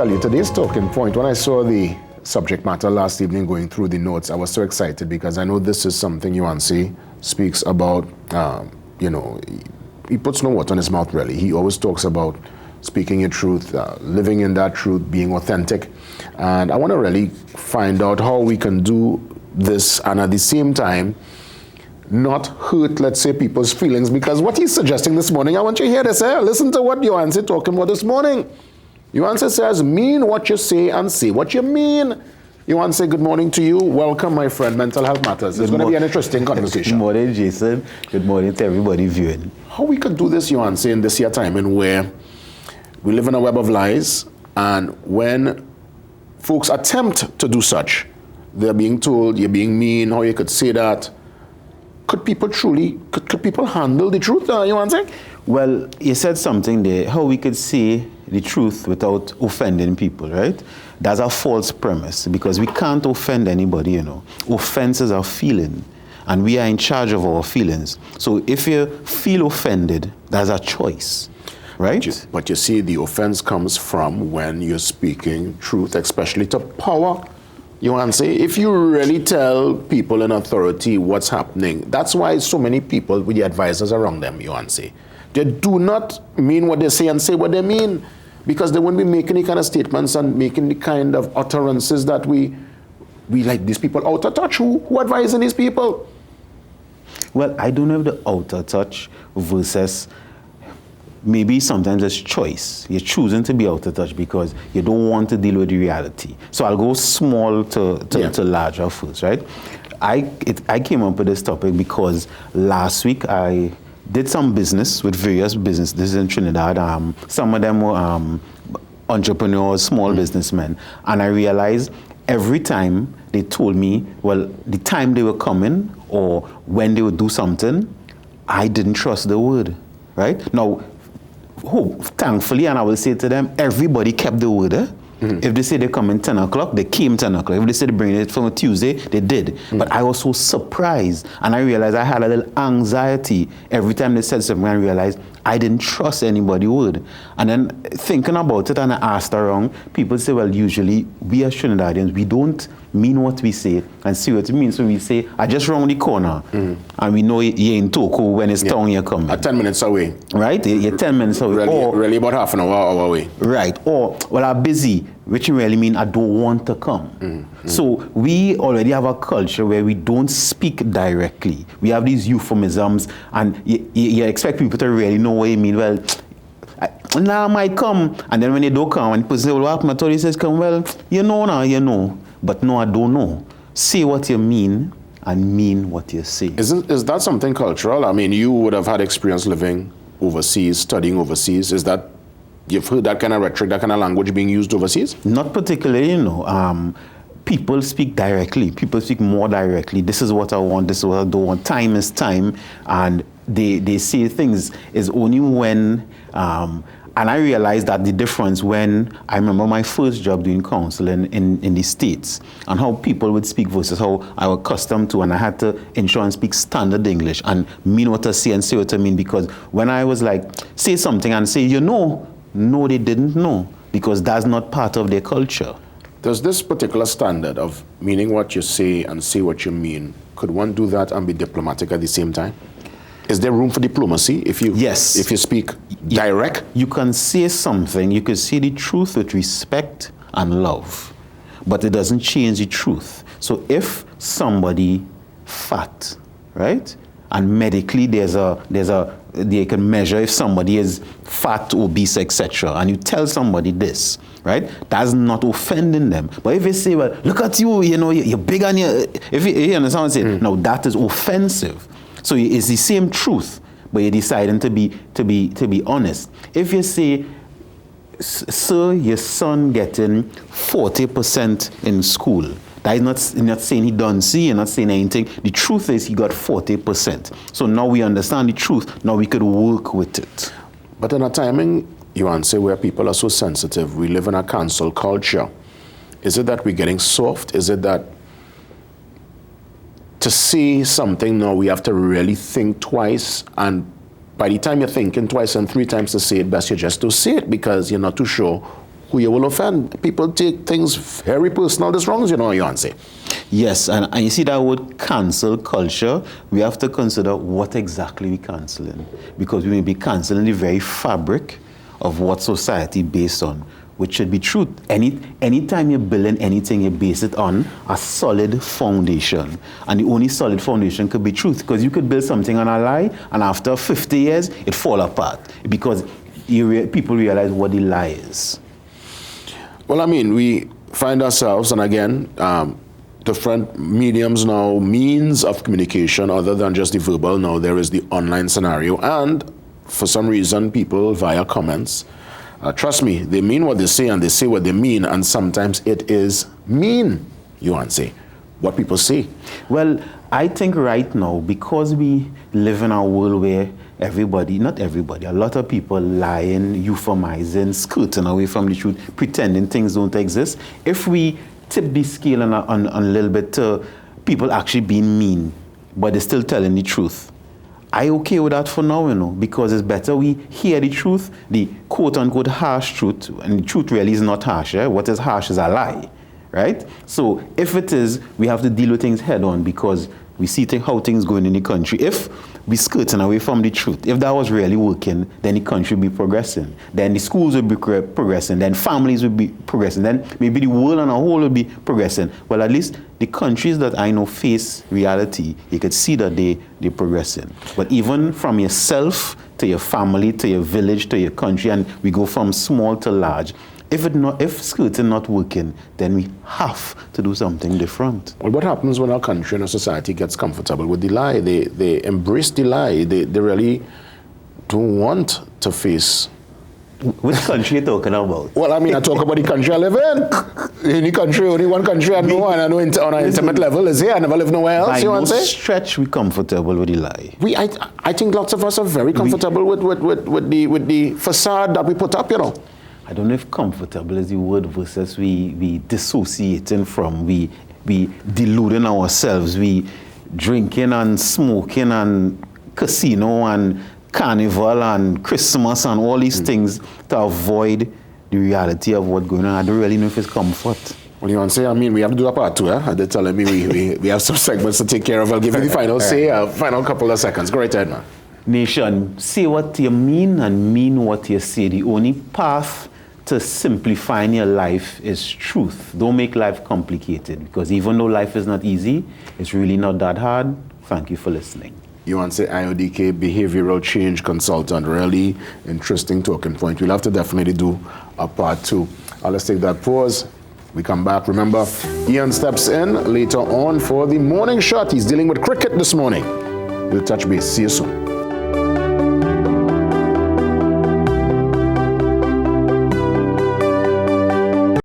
tell you, today's talking point, when I saw the subject matter last evening going through the notes, I was so excited because I know this is something Yuansi speaks about. He puts no words on his mouth, really. He always talks about speaking your truth, living in that truth, being authentic. And I want to really find out how we can do this and at the same time not hurt, let's say, people's feelings, because what he's suggesting this morning, I want you to hear this. Listen to what Yuansi talking about this morning. Yuansi says, mean what you say and say what you mean. Yuansi, good morning to you. Welcome, my friend. Mental Health Matters. It's going to be an interesting conversation. Good morning, Jason. Good morning to everybody viewing. How we could do this, Yuansi, in this year time in where we live in a web of lies, and when folks attempt to do such, they're being told you're being mean, how you could say that. Could people handle the truth, Yuansi? Well, you said something there, how we could say the truth without offending people, right? That's a false premise, because we can't offend anybody, Offense is a feeling, and we are in charge of our feelings. So if you feel offended, that's a choice, right? But you see, the offense comes from when you're speaking truth, especially to power. Yuansi, if you really tell people in authority what's happening, that's why so many people with the advisors around them, Yuansi, they do not mean what they say and say what they mean, because they won't be making the kind of statements and making the kind of utterances that we like these people out of touch. Who advising these people? Well, I don't have the outer touch versus maybe sometimes it's choice. You're choosing to be out of touch because you don't want to deal with the reality. So I'll go small to larger first, right? I came up with this topic because last week I did some business with various businesses in Trinidad. Some of them were entrepreneurs, small businessmen. And I realized every time they told me, well, the time they were coming or when they would do something, I didn't trust the word, right? Now, thankfully, and I will say to them, everybody kept the word. If they say they come in 10 o'clock, they came 10 o'clock. If they say they bring it from a Tuesday, they did. But I was so surprised, and I realized I had a little anxiety every time they said something. I realized I didn't trust anybody's word. And then thinking about it, and I asked around, people say, well, usually we as Trinidadians, we don't mean what we say and see what it means when we say, I just round the corner, and we know you're in Toku when it's town you're coming. 10 minutes away. Right? You're 10 minutes away. Really about half an hour away. Right. Or, well, I'm busy, which really mean I don't want to come. So we already have a culture where we don't speak directly. We have these euphemisms, and you expect people to really know what you mean. Well, now I might come, and then when you don't come, and people say, well, what happened? I told you, says, come, well, you know now, you know. But no, I don't know. Say what you mean and mean what you say. Is that something cultural? I mean, you would have had experience living overseas, studying overseas. Is that, you've heard that kind of rhetoric, that kind of language being used overseas? Not particularly, people speak directly. People speak more directly. This is what I want, this is what I don't want. Time is time. And they say things is only when, and I realized that the difference when I remember my first job doing counseling in the States, and how people would speak versus how I was accustomed to, and I had to ensure and speak standard English and mean what I say and say what I mean, because when I was like, say something and say, no, they didn't know, because that's not part of their culture. Does this particular standard of meaning what you say and say what you mean, could one do that and be diplomatic at the same time? Is there room for diplomacy if you speak direct? You can say something, you can say the truth with respect and love, but it doesn't change the truth. So if somebody fat, right, and medically they can measure if somebody is fat, obese, etc., and you tell somebody this, right, that's not offending them. But if you say, well, look at you, you're big on your, if you understand what I'm saying, no, that is offensive. So it's the same truth, but you're deciding to be honest. If you say, sir, your son getting 40% in school, that is not saying he doesn't see, you're not saying anything. The truth is he got 40%. So now we understand the truth. Now we could work with it. But in a timing, Yuansi, where people are so sensitive, we live in a cancel culture. Is it that we're getting soft? Is it that to say something now, we have to really think twice, and by the time you're thinking twice and three times to say it, best you just to say it because you're not too sure who you will offend. People take things very personal. This wrongs, you know, you say. Yes, and you see that word cancel culture, we have to consider what exactly we're canceling. Because we may be canceling the very fabric of what society based on, which should be truth. Anytime you're building anything, you base it on a solid foundation. And the only solid foundation could be truth, because you could build something on a lie, and after 50 years, it fall apart. Because people realize what the lie is. Well, I mean, we find ourselves, and again, different mediums now, means of communication other than just the verbal. Now there is the online scenario, and for some reason, people via comments, trust me, they mean what they say and they say what they mean, and sometimes it is mean, you want to say, what people say. Well, I think right now, because we live in a world where everybody, not everybody, a lot of people lying, euphemizing, skirting away from the truth, pretending things don't exist, if we tip the scale on a little bit to people actually being mean, but they're still telling the truth, I okay with that for now, you know, because it's better we hear the truth, the quote-unquote harsh truth, and the truth really is not harsh. What is harsh is a lie, right? So if it is, we have to deal with things head-on, because we see how things going in the country. If we skirting away from the truth, if that was really working, then the country would be progressing. Then the schools would be progressing. Then families would be progressing. Then maybe the world on a whole would be progressing. Well, at least the countries that I know face reality, you could see that they're progressing. But even from yourself to your family, to your village, to your country, and we go from small to large, if skirting not working, then we have to do something different. Well, what happens when our country and our society gets comfortable with the lie? They embrace the lie. They really don't want to face. Which country are you talking about? Well, I mean, I talk about the country I live in. Any country, only one country I know, and I know on an intimate level is here. I never live nowhere else, By you want to say? stretch, we're comfortable with the lie. I think lots of us are very comfortable with the facade that we put up, you know. I don't know if comfortable is the word versus we dissociating from, we deluding ourselves, we drinking and smoking and casino and carnival and Christmas and all these things to avoid the reality of what's going on. I don't really know if it's comfort. Well, you want to say, I mean, we have to do a part two, eh? They're telling me we have some segments to take care of. I'll give you the final say, final couple of seconds. Go right ahead, man. Nation, say what you mean and mean what you say. The only path to simplifying your life is truth. Don't make life complicated, because even though life is not easy, it's really not that hard. Thank you for listening. You want to say IODK, behavioral change consultant. Really interesting talking point. We'll have to definitely do a part two. Let's take that pause. We come back. Remember, Ian steps in later on for the morning shot. He's dealing with cricket this morning. We'll touch base. See you soon.